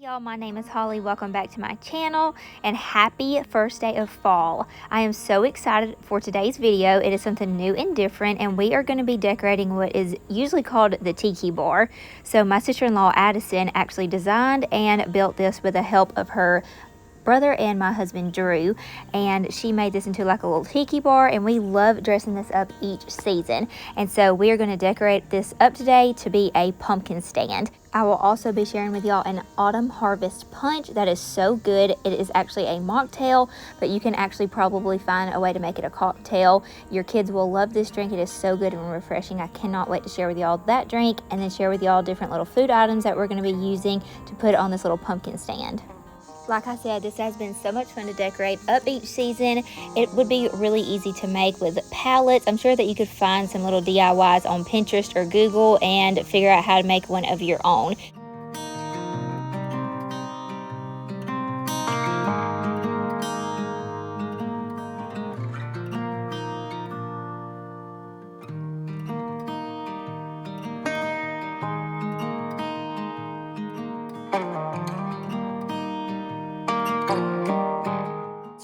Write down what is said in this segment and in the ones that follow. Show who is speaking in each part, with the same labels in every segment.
Speaker 1: Y'all, my name is Holly. Welcome back to my channel and happy first day of fall. I am so excited for today's video. It is something new and different, and we are going to be decorating what is usually called the tiki bar. So my sister-in-law Addison actually designed and built this with the help of her brother and my husband Drew, and she made this into like a little tiki bar, and we love dressing this up each season. And so we are going to decorate this up today to be a pumpkin stand. I will also be sharing with y'all an autumn harvest punch that is so good. It is actually a mocktail, but you can actually probably find a way to make it a cocktail. Your kids will love this drink. It is so good and refreshing. I cannot wait to share with y'all that drink, and then share with y'all different little food items that we're going to be using to put on this little pumpkin stand. Like I said, this has been so much fun to decorate up each season. It would be really easy to make with palettes. I'm sure that you could find some little DIYs on Pinterest or Google and figure out how to make one of your own.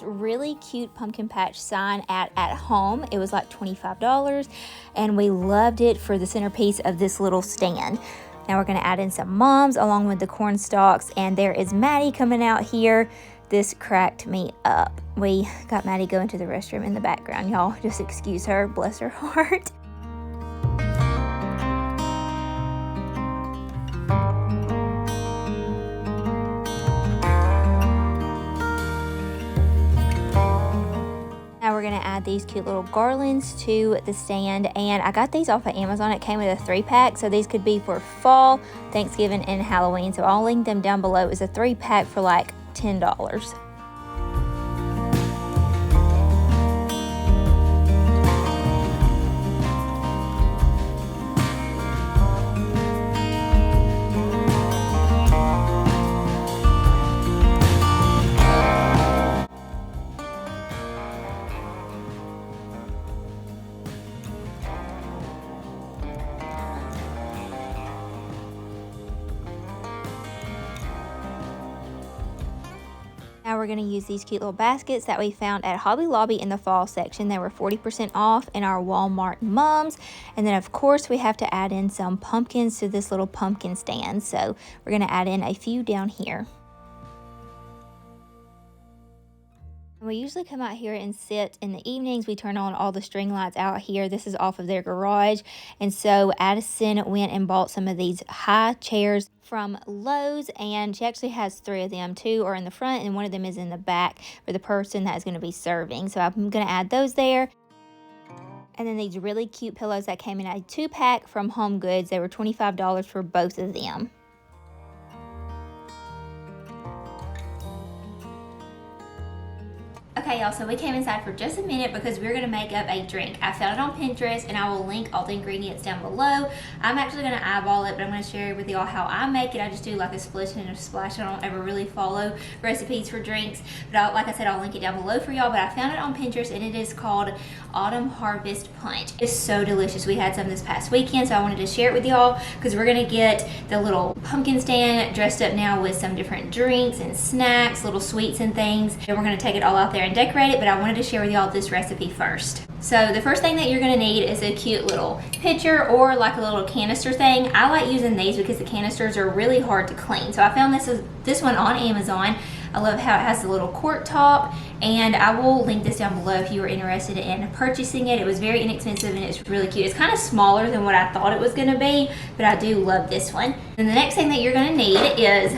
Speaker 1: Really cute pumpkin patch sign at home. It was like $25, and we loved it for the centerpiece of this little stand. Now we're going to add in some mums along with the corn stalks, and there is Maddie coming out here. This cracked me up. We got Maddie going to the restroom in the background, y'all. Just excuse her, bless her heart. Now we're going to add these cute little garlands to the stand, and I got these off of Amazon. It came with a 3-pack, so these could be for fall, Thanksgiving, and Halloween. So I'll link them down below. It's a 3-pack for like $10. Now we're going to use these cute little baskets that we found at Hobby Lobby in the fall section. They were 40% off in our Walmart mums. And then of course we have to add in some pumpkins to this little pumpkin stand. So we're going to add in a few down here. We usually come out here and sit in the evenings. We turn on all the string lights out here. This is off of their garage. And so Addison went and bought some of these high chairs from Lowe's, and she actually has 3 of them. 2 are in the front and 1 of them is in the back for the person that is going to be serving. So I'm going to add those there. And then these really cute pillows that came in a 2-pack from Home Goods. They were $25 for both of them. Okay, y'all, so we came inside for just a minute because we're going to make up a drink. I found it on Pinterest, and I will link all the ingredients down below. I'm actually going to eyeball it, but I'm going to share with y'all how I make it. I just do like a split and a splash. I don't ever really follow recipes for drinks, but like I said, I'll link it down below for y'all. But I found it on Pinterest, and it is called Autumn Harvest Punch. It's so delicious. We had some this past weekend, so I wanted to share it with y'all because we're going to get the little pumpkin stand dressed up now with some different drinks and snacks, little sweets and things. And we're going to take it all out there and decorate it, but I wanted to share with y'all this recipe first. So the first thing that you're going to need is a cute little pitcher or like a little canister thing. I like using these because the canisters are really hard to clean. So I found this one on Amazon. I love how it has the little cork top, and I will link this down below if you are interested in purchasing it. It was very inexpensive and it's really cute. It's kind of smaller than what I thought it was going to be, but I do love this one. And the next thing that you're going to need is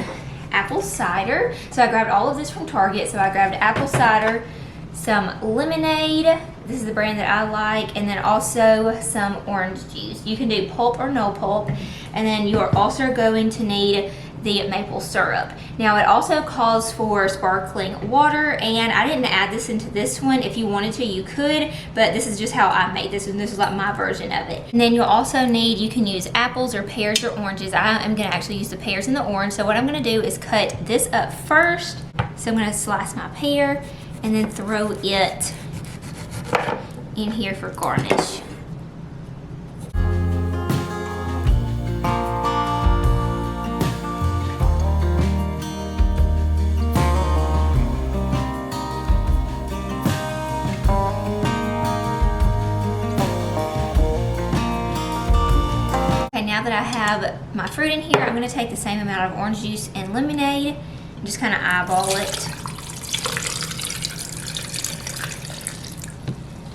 Speaker 1: apple cider. So I grabbed all of this from Target. So I grabbed apple cider, some lemonade, this is the brand that I like, and then also some orange juice. You can do pulp or no pulp. And then you are also going to need the maple syrup. Now it also calls for sparkling water, and I didn't add this into this one. If you wanted to, you could, but this is just how I made this, and this is like my version of it. And then you'll also need, you can use apples or pears or oranges. I am going to actually use the pears and the orange. So what I'm going to do is cut this up first. So I'm going to slice my pear and then throw it in here for garnish. have my fruit in here. I'm gonna take the same amount of orange juice and lemonade and just kind of eyeball it.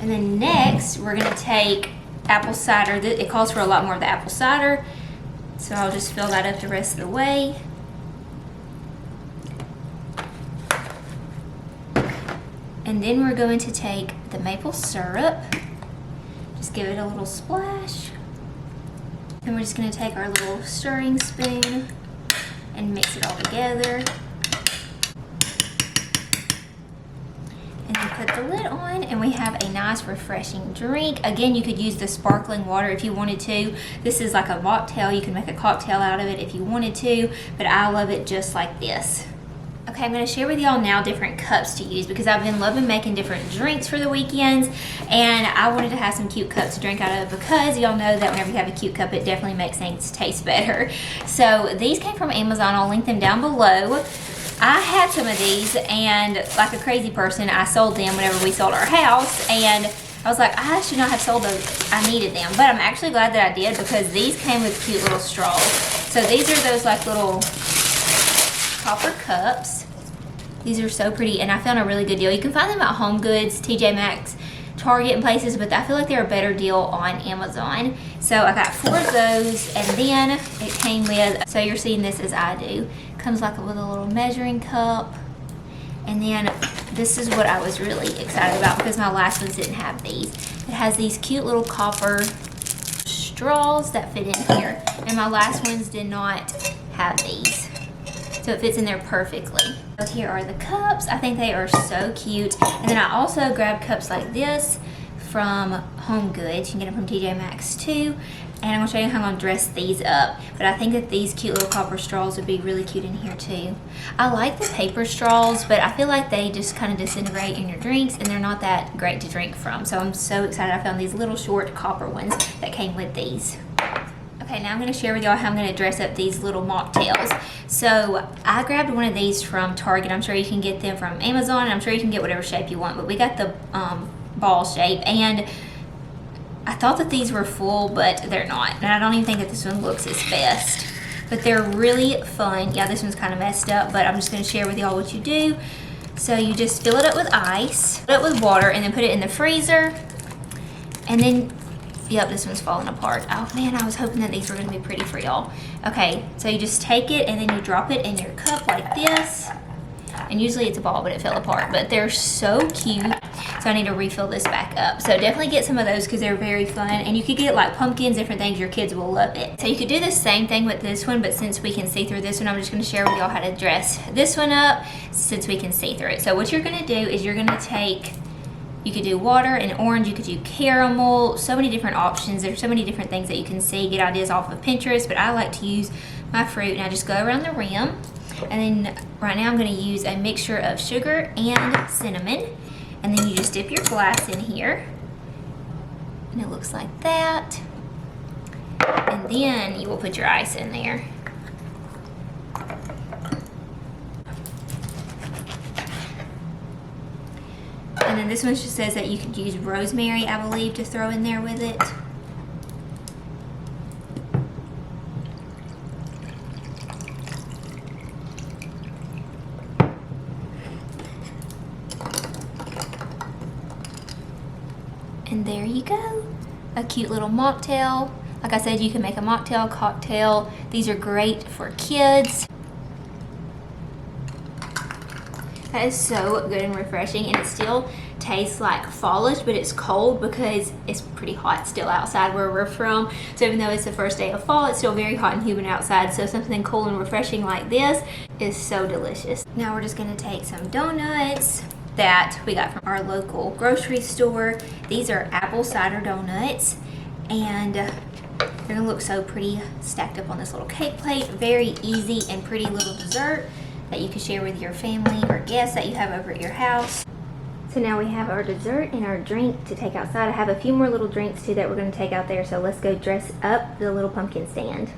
Speaker 1: And then next, we're gonna take apple cider. It calls for a lot more of the apple cider, so I'll just fill that up the rest of the way. And then we're going to take the maple syrup, just give it a little splash. And we're just gonna take our little stirring spoon and mix it all together. And then put the lid on, and we have a nice refreshing drink. Again, you could use the sparkling water if you wanted to. This is like a mocktail. You can make a cocktail out of it if you wanted to, but I love it just like this. Okay, I'm going to share with y'all now different cups to use because I've been loving making different drinks for the weekends, and I wanted to have some cute cups to drink out of because y'all know that whenever you have a cute cup, it definitely makes things taste better. So these came from Amazon. I'll link them down below. I had some of these, and like a crazy person, I sold them whenever we sold our house, and I was like, I should not have sold those. I needed them, but I'm actually glad that I did because these came with cute little straws. So these are those like little copper cups. These are so pretty, and I found a really good deal. You can find them at Home Goods, TJ Maxx, Target, and places, but I feel like they're a better deal on Amazon. So I got 4 of those, and then it came with, so you're seeing this as I do, comes like with a little measuring cup, and then this is what I was really excited about because my last ones didn't have these. It has these cute little copper straws that fit in here, and my last ones did not have these. So it fits in there perfectly. So here are the cups. I think they are so cute. And then I also grabbed cups like this from Home Goods. You can get them from TJ Maxx too. And I'm gonna show you how I'm gonna dress these up. But I think that these cute little copper straws would be really cute in here too. I like the paper straws, but I feel like they just kind of disintegrate in your drinks and they're not that great to drink from. So I'm so excited I found these little short copper ones that came with these. Okay, now I'm going to share with y'all how I'm going to dress up these little mocktails. So I grabbed one of these from Target. I'm sure you can get them from Amazon, and I'm sure you can get whatever shape you want, but we got the ball shape, and I thought that these were full, but they're not, and I don't even think that this one looks its best, but they're really fun. Yeah, this one's kind of messed up, but I'm just going to share with y'all what you do. So you just fill it up with ice, fill it with water, and then put it in the freezer, and then yep, this one's falling apart. Oh man, I was hoping that these were gonna be pretty for y'all. Okay, so you just take it and then you drop it in your cup like this. And usually it's a ball, but it fell apart. But they're so cute. So I need to refill this back up. So definitely get some of those because they're very fun. And you could get like pumpkins, different things. Your kids will love it. So you could do the same thing with this one, but since we can see through this one, I'm just gonna share with y'all how to dress this one up since we can see through it. So what you're gonna do is you're gonna take, you could do water and orange, you could do caramel, so many different options. There's so many different things that you can see, get ideas off of Pinterest, but I like to use my fruit and I just go around the rim. And then right now I'm gonna use a mixture of sugar and cinnamon. And then you just dip your glass in here. And it looks like that. And then you will put your ice in there. And then this one just says that you could use rosemary, I believe, to throw in there with it. And there you go, a cute little mocktail. Like I said, you can make a mocktail, cocktail. These are great for kids. That is so good and refreshing, and it still tastes like fallish, but it's cold because it's pretty hot still outside where we're from. So even though it's the first day of fall, it's still very hot and humid outside. So something cool and refreshing like this is so delicious. Now we're just gonna take some donuts that we got from our local grocery store. These are apple cider donuts, and they're gonna look so pretty stacked up on this little cake plate. Very easy and pretty little dessert that you can share with your family or guests that you have over at your house. So now we have our dessert and our drink to take outside. I have a few more little drinks too that we're gonna take out there, so let's go dress up the little pumpkin stand.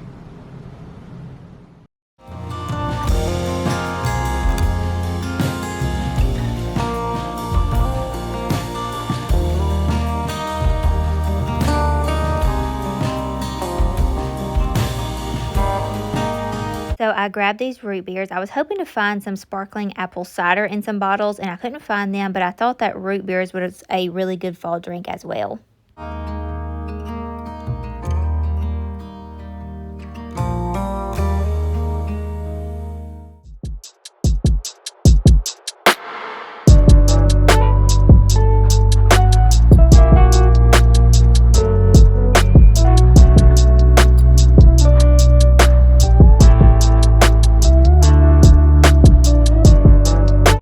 Speaker 1: I grabbed these root beers. I was hoping to find some sparkling apple cider in some bottles, and I couldn't find them, but I thought that root beers was a really good fall drink as well.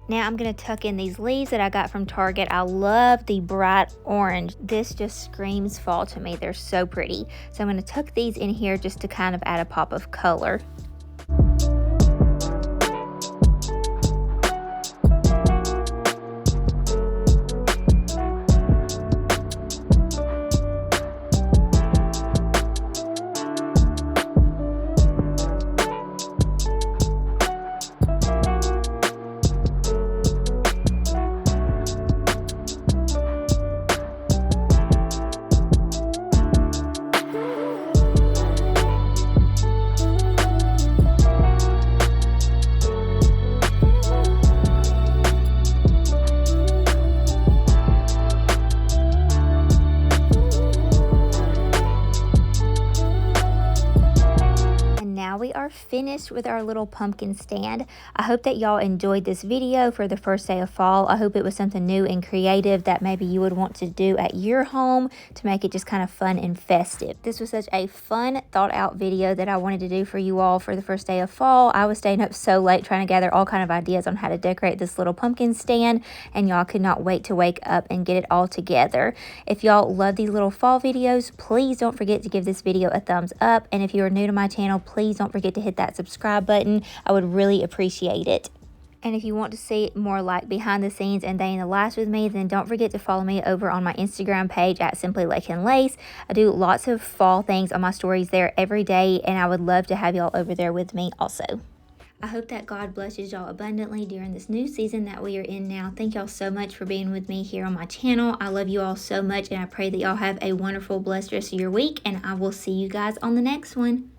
Speaker 1: Now I'm going to tuck in these leaves that I got from Target. I love the bright orange. This just screams fall to me. They're so pretty. So I'm going to tuck these in here just to kind of add a pop of color. We are finished with our little pumpkin stand. I hope that y'all enjoyed this video for the first day of fall. I hope it was something new and creative that maybe you would want to do at your home to make it just kind of fun and festive. This was such a fun, thought out video that I wanted to do for you all for the first day of fall. I was staying up so late trying to gather all kind of ideas on how to decorate this little pumpkin stand, and y'all could not wait to wake up and get it all together. If y'all love these little fall videos, please don't forget to give this video a thumbs up, and if you are new to my channel, please don't forget to hit that subscribe button. I would really appreciate it. And if you want to see more like behind the scenes and day in the life with me, then don't forget to follow me over on my Instagram page at SIMPLYLAKEANDLACE. I do lots of fall things on my stories there every day, and I would love to have y'all over there with me also. I hope that God blesses y'all abundantly during this new season that we are in now. Thank y'all so much for being with me here on my channel. I love you all so much, and I pray that y'all have a wonderful, blessed rest of your week, and I will see you guys on the next one.